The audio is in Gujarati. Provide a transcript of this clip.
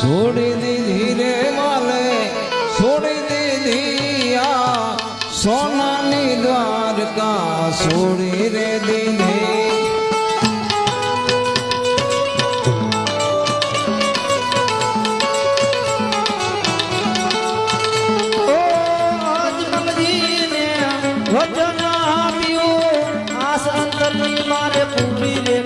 છોડી દીધી રે માલે છોડી દીધી આ સોનાની દ્વારકા છોડી રે દીધી વચન આપ્યું આ સંતની મારે પૂરી રે